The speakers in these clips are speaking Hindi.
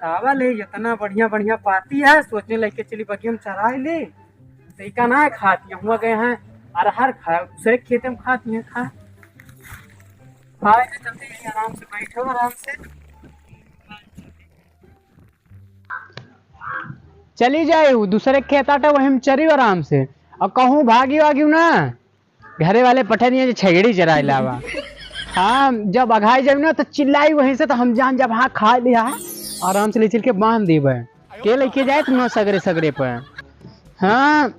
बतावा ले इतना बढ़िया बढ़िया पाती है, सोचने लगे चली बगी हम चरा ले सही का ना खाती हुआ गए हैं अरहर खाए दूसरे खेत में खाती हैं खा खाए चलते यहीं आराम से बैठो आराम से चली जाए दूसरे खेत आटा वही में चरी आराम से और कहूँ भागी वागी ना घरे वाले पठनिया जो छगड़ी चराए लावा। हाँ जब अघाई जब ना तो चिल्लाई वहीं से तो हम जान जब हाँ खा लिया आराम से ले चल के बांध दी के लेके जाए तुम सगरे सगरे पर। हाँ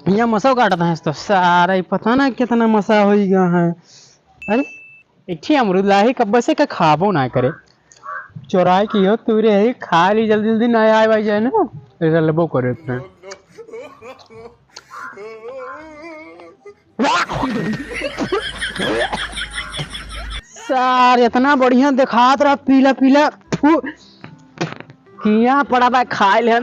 यहाँ मसा काटता है तो सारा ही पता ना कितना मसा हो गया है। अरे इठी अमरूद लाही कब से का खाबो ना करे चोराई की हो तू रे खा ली जल्दी जल्दी ना आए भाई जाए ना रलबो करे सार इतना बढ़िया दिखात रहा पीला पीला किया पड़ा बा खाए ले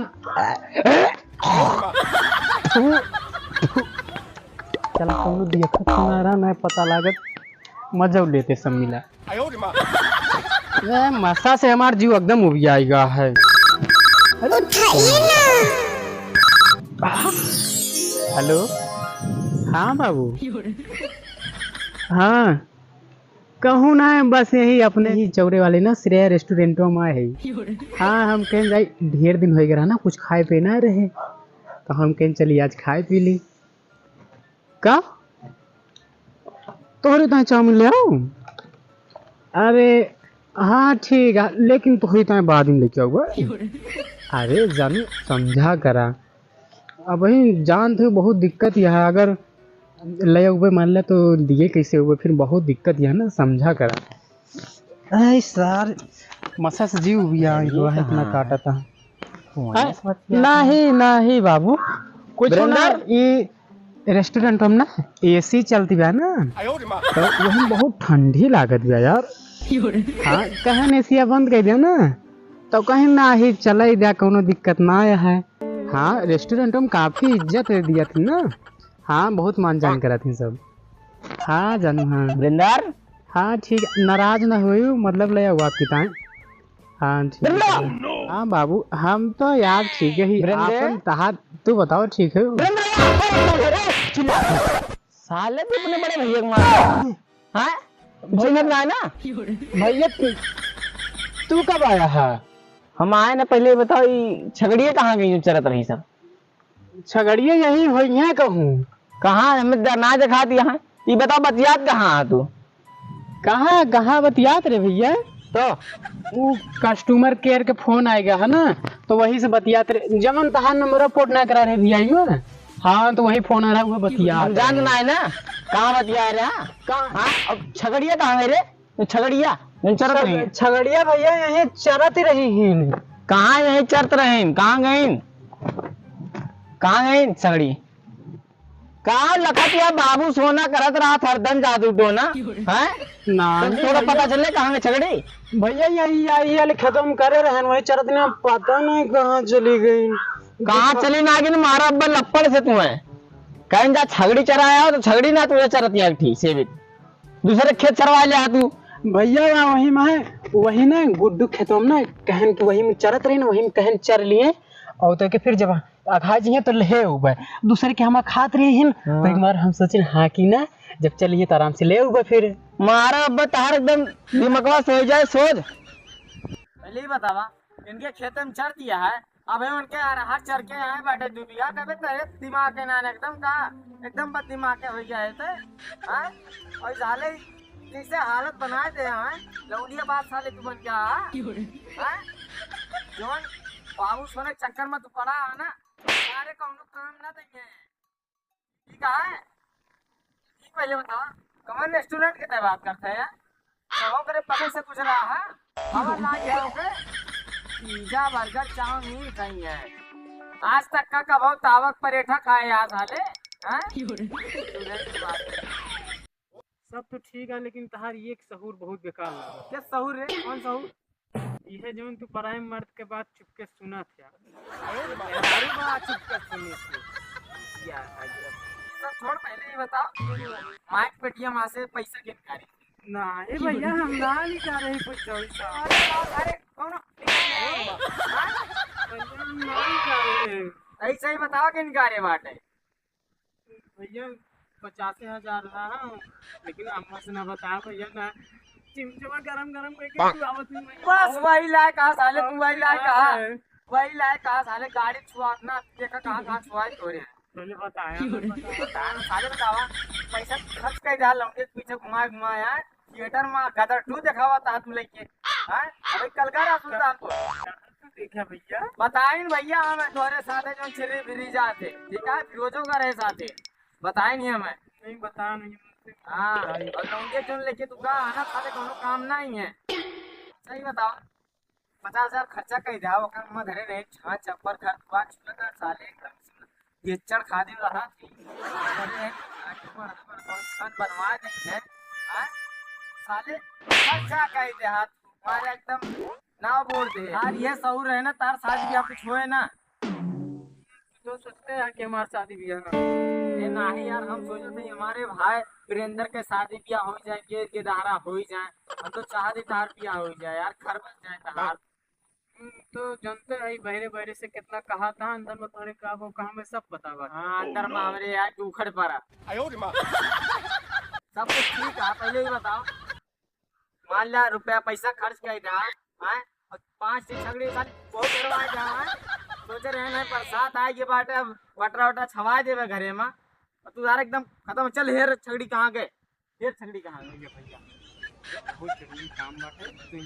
चल कौनो देखत तुम्हारा नहीं पता लागत मजा लेते सब मिला मसा से हमार जीव एकदम उबियाएगा है। हेलो हाँ बाबू हाँ कहूँ ना बस यही अपने ही चौरे वाले ना श्रेया रेस्टोरेंटों में है। हाँ हम कहीं जाए ढेर दिन हो गया ना कुछ खाए पे ना रहे तो हम कहीं चली आज खाए पी ली का तोहरे तो चाउमीन ले आओ। अरे हाँ ठीक है लेकिन तोहरे तो बाद में लेके आऊँगा। अरे जानू समझा करा अब वही जान थे बहुत दिक्कत यह है अगर ले हुए मान ले तो दिए कैसे हुए फिर बहुत दिक्कत यह ना समझा करा। ऐ सर मसा से जीव भी आ गया है इतना काटा था नहीं नहीं बाबू कुछ ना ये रेस्टोरेंट हम ना एसी चलती है ना तो वही बहुत ठंडी लागत है यार। हाँ कहीं एसिया बंद कर दिया ना तो कहीं ना ही चल दिया कोनो दिक्कत ना आया है। हाँ रेस्टोरेंट में काफी इज्जत दिया थी ना। हाँ बहुत मान जान करा थी सब। हाँ जानू हाँ वृंदार हाँ ठीक नाराज ना हुई मतलब ले हुआ पिता। हाँ ठीक हाँ बाबू हम तो यार ठीक है ही तहा तू बताओ ठीक है साले तू अपने बड़े भैया को मार हाँ भैया ना ना भैया तू कब आया है? हम आए ना पहले बताओ छगड़िया कहाँ गई चरत रही सब छगड़िया यही हुई है कहूँ कहाँ हमें ना दिखाती यहाँ ये बताओ बतियात कहाँ है तू कहाँ कहाँ बतियात रे भैया तो वो कस्टमर केयर के फोन आएगा है ना तो वही से बतियात रे जमन तहां नंबर पोर्ट ना करा रहे भैया में। हाँ तो वही फोन आ रहा हुआ बतिया जान ना है ना कहाँ बतिया रहा कहाँ अब छगड़िया कहाँ है रे छगड़िया छगड़िया भैया यही चरत रही हैं कहाँ यही चरत रहे कहाँ गई छगड़ी कहाँ लखत या बाबू सोना करत रहा हरदम जादू टोना है ना थोड़ा पता चले कहाँ गए छगड़ी भैया यही आई खत्म करे रहे वही चरत ने पता नहीं कहाँ चली गई कहाँ चली ना आगे मारा अब्बा लप्पड़ से तू है कहीं जा छगड़ी चराया हो तो छगड़ी ना तुझे चरती ठीक से भी दूसरे खेत चरवा लिया तू भैया वही में वही ना गुड्डू खेतों में ना कहन के वही में चरत रही ना वही में कहन चर लिए और तो के फिर जब आघा जी तो ले उबे दूसरे के हम खात रही हैं तो एक बार हम सोचे हाँ की ना जब चलिए तो आराम से ले उबे फिर मारा अब्बा तार एकदम दिमागवा सो जाए सोच पहले ही बतावा इनके खेत में चर दिया है अब उनके हाथ चर के आए बैठे दुबिया कभी तेरे दिमाग के ना एकदम बद दिमाग के हो गए थे और साले जैसे हालत बनाए थे लौंडिया बात साले तू बन गया जोन बाबू सोने चक्कर में तू पड़ा है ना सारे कौनो काम ना देंगे ठीक है ठीक पहले बताओ कौन रेस्टोरेंट के बात करते हैं करे पकड़ से कुछ रहा है खबर ना गया ओके पिज्जा बर्गर चाउमीन खाई है। आज तक का कबाब तावक परेठा खाए यार साले। हाँ? स्टूडेंट की बात है। सब तो ठीक है लेकिन तहार ये एक सहूर बहुत बेकार लगा। क्या सहूर है? कौन सहूर? यह जो तू पराए मर्द के बाद चुपके सुना था। हमारी बात चुपके सुनी थी। यार सब छोड़, पहले ये बताओ माइक पेटीएम से पैसा गिनकारी। नहीं भैया हम ना नहीं जा रहे कुछ पैसा। अरे कौन? भैया हम ना नहीं जा रहे। ऐसा ही बताओ कि गिनकारी बाटे। भैया 50,000 रहा लेकिन अम्मा से ना बताया भैया ना चिमचमा गरम गरम करके तू आवत नहीं भैया। बस वही लायक कहा साले, तू वही लायक कहा, वही लायक कहा साले। गाड़ी छुआना देखा कहाँ छुआ तोरे। पहले बताया बता ना साले, बतावा पैसा खर्च कर जा लौंगे पीछे घुमाया थिएटर में गदर 2 दिखावा था तुम लेके। अरे कल का रात सुनता आपको देखा भैया। बताई भैया हमें तोरे साथे जो छिरी फिरी जाते ठीक है, फिरोजों का रहे साथे बताए नहीं हमें। नहीं बता नहीं। हाँ और लौंगे चुन लेके तू कहा आना साले कोनो काम नहीं है। सही बताओ 50,000 खर्चा कर दिया वो काम में धरे रहे छाछ चप्पर खर्च बात छुला साले एकदम ये चढ़ खा दे रहा थी अरे खान बनवा दे है। साले खर्चा कर दे हाथ मारे एकदम ना बोल दे यार। ये सहूर है ना तार शादी ब्याह कुछ होए ना तो सोचते हैं कि हमारे शादी ब्याह ये नहीं यार। हम सोचे थे हमारे भाई वीरेंद्र के शादी ब्याह हो जाए के दारा हो ही जाए। हम तो चाहते तार ब्याह हो जाए यार, घर बन जाए तार। तो जानते हैं बहरे बहरे से कितना कहा था अंदर में तुम्हारे का वो कहा में सब बतावा। हाँ अंदर में हमारे यार की उखड़ पड़ा सब कुछ ठीक है। पहले ही बताओ मान लिया रुपया पैसा खर्च कर दिया और 5 से छगड़ी साल बहुत करवा जाए सोचे रहे ना बरसात आएगी बाटे वटरा वटरा छवा देवे घरे में और तू यार एकदम खत्म। चल हेर छगड़ी कहाँ गए, हेर छगड़ी कहाँ गए भैया? बहुत जरूरी काम बाटे तू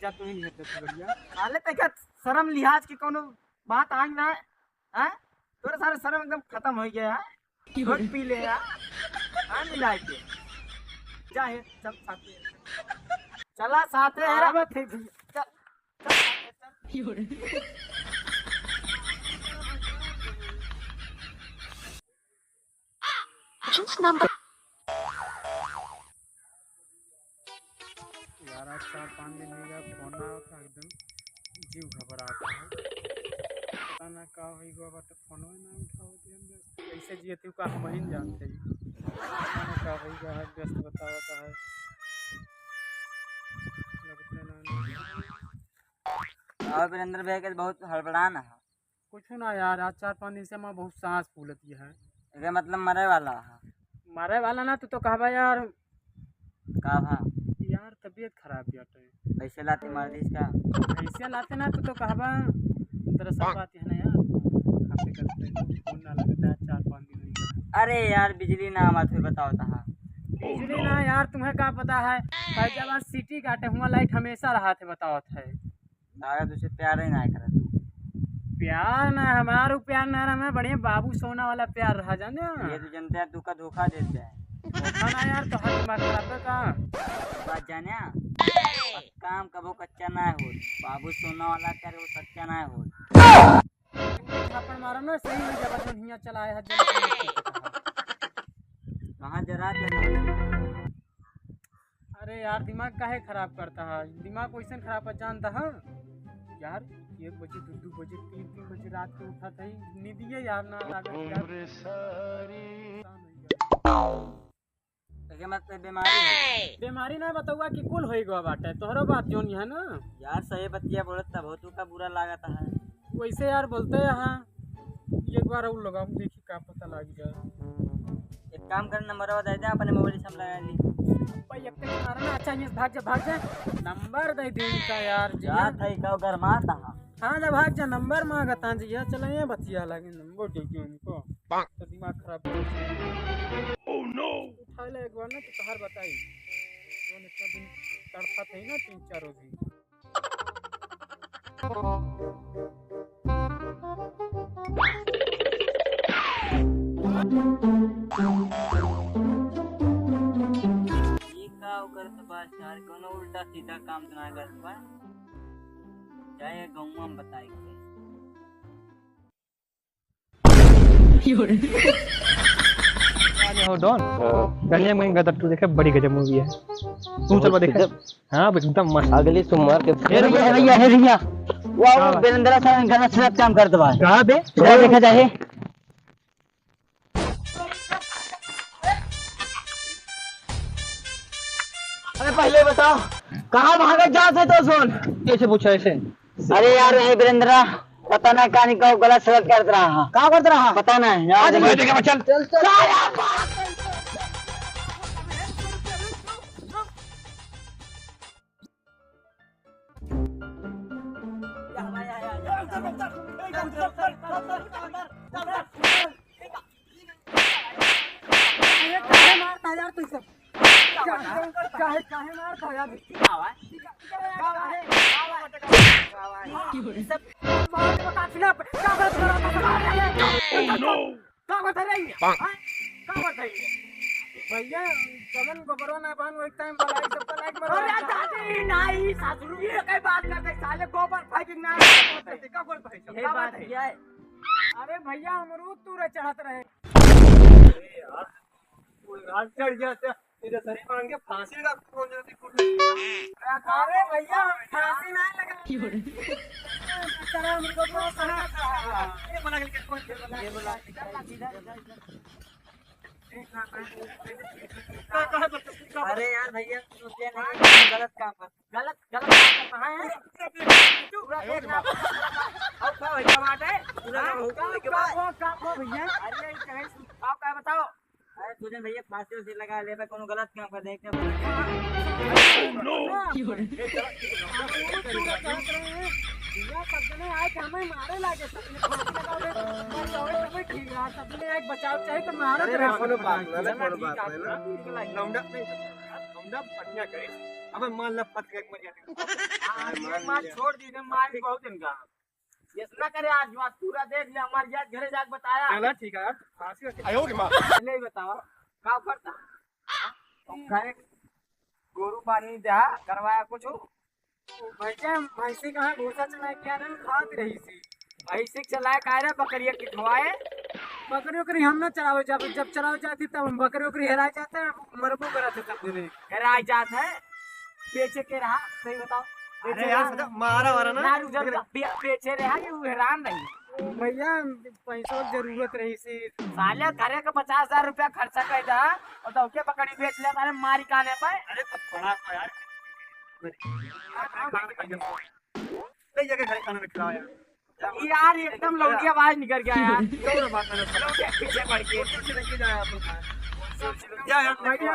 जा तू ही हेते बढ़िया। साले ते क्या शर्म लिहाज की कोनो बात आज ना है? तोरे सारे शर्म एकदम खत्म हो गया है। घोट पी ले यार हाँ मिला के जा हे सब साथे चला साथे हेरा में थे चल यार आज 4-5 दिन मेरा फोन आया था एकदम जीव घबराता है। पता ना का होई गो बट फोन ना उठाओ दिया कैसे जिए तू का हम ही जानते ही पता ना का होई गो है व्यस्त बतावता है लगते ना। और वीरेंद्र भैया के बहुत हड़बड़ाना है। कुछ ना यार आज 4-5 दिन से मैं बहुत सांस फूलती है। ये मतलब मरे वाला है मारे वाला ना तू तो कहबा यार का भा यार तबीयत खराब बाटे पैसे लाती मर्दी इसका ऐसे लाते ना तो कहबा दरअसल बात है ना यार खाते करते फोन ना लगता है 4-5 दिन हो गए। अरे यार बिजली ना मत फिर बताओ तहा बिजली ना यार तुम्हें क्या पता है फैजाबाद सिटी काटे हुआ लाइट हमेशा रहा थे बतावत है। दादा तुझसे प्यार ही ना करे प्यार ना हमारो प्यार ना हमें बढ़िया बाबू सोना वाला प्यार रहा जाने ये तो जनता है तू का धोखा देते है धोखा ना यार तो हर दिमाग खराब है का बात जाने काम कबो कच्चा ना हो बाबू सोना वाला करे वो सच्चा ना हो अपन मारो ना सही में जब हिया चलाए है कहाँ जरा के अरे यार दिमाग काहे खराब करता है दिमाग वैसे खराब है जानता है यार 1 बजे 2 बजे 3 बजे रात को उठा था नींदिए यार ना लागत मतलब बीमारी बीमारी ना बताऊआ कि कुल होई गो बाटे तोहरो बात जोन है ना यार सही बतिया बोलत तब हो तू का बुरा लागत है वैसे यार बोलते हैं एक बार और लगा देखी का पता लग जाए। एक काम कर नंबर दे दे अपने मोबाइल से हम लगा ली भाई एक के मारना अच्छा ये भाग जा नंबर दे दे का यार जा थई का घर माता हां जा भाग जा नंबर मांगता जी या चले बतिया लगे नंबर दे दे उनको तो दिमाग खराब ओह नो उठा ले एक बार ना तो कहर बताई जोन इतना दिन तड़पा थे ना 3-4 रोज ये का करत बा यार कोनो उल्टा सीधा काम ना करत बा जाए गौवा में बताई हो डॉन गलिया में गदर टू देखे बड़ी गजब मूवी है तू चल देखे हां एकदम मस्त अगली सोमवार के भैया वाह वीरेंद्र सर गाना से काम कर दबा कहां बे देखा जाए अरे पहले बताओ कहाँ भागत जाते तो सुन ऐसे पूछा ऐसे अरे यार ये वीरेंद्र पता ना कहानी का गलत सलत कर रहा क्या कर रहा पता नहीं यार चल भैया कमन गोबरो ना बन एक टाइम बोलाई सब तो लाइक मरो अरे दादी नहीं सासुर ये कई बात करते साले गोबर फाइटिंग ना करते का बोल भाई ये बात है अरे भैया अमरूद तू रे चढ़त रहे अरे यार कोई रात चढ़ जाते तेरे सरी मांग के फांसी का कौन जल्दी कुछ अरे भैया फांसी ना लगा चला हमको तो सना ये बना के कौन ये बोला अरे यार भैया सोचे नहीं गलत काम गलत काम कहाँ है पूरा देखना अब क्या भैया बात है पूरा भैया अरे कहीं आप क्या बताओ अरे तुझे भैया फांसी उसी लगा ले मैं कोनो गलत काम कर देखते मारे लागे सबने एक बचाव चाहिए तो मारे अब मान ला पत मार छोड़ दी मार बहुत इनका इतना करे आज बात पूरा देख लिया हमारे याद घरे जाके बताया चलो ठीक है नहीं बताओ क्या करता गोरू पानी दे करवाया कुछ भैया भैंसी कहाँ भूसा चलाए क्या ना खात रही थी भैंसी चलाए कह रहे बकरिया किटवाए बकरी उकरी हम ना चलावे जब चलावे जाती तब हम बकरी उकरी हेरा जाते हैं मरबू करा थे सब दिन हेरा जाते है बेचे के रहा सही बताओ अरे यार मारा वारा ना बेचे रहा कि वो हैरान नहीं भैया पैसों की जरूरत रही सी साले करे का 50,000 रुपया खर्चा कर दा और तो क्या बकरी बेच ले तारे मारी काने पे अरे थोड़ा यार नहीं जगह घर खाना खिलाओ यार एकदम लौटी आवाज निकल गया यार तो बात ना पीछे पड़ के लेके जाया तो यार भैया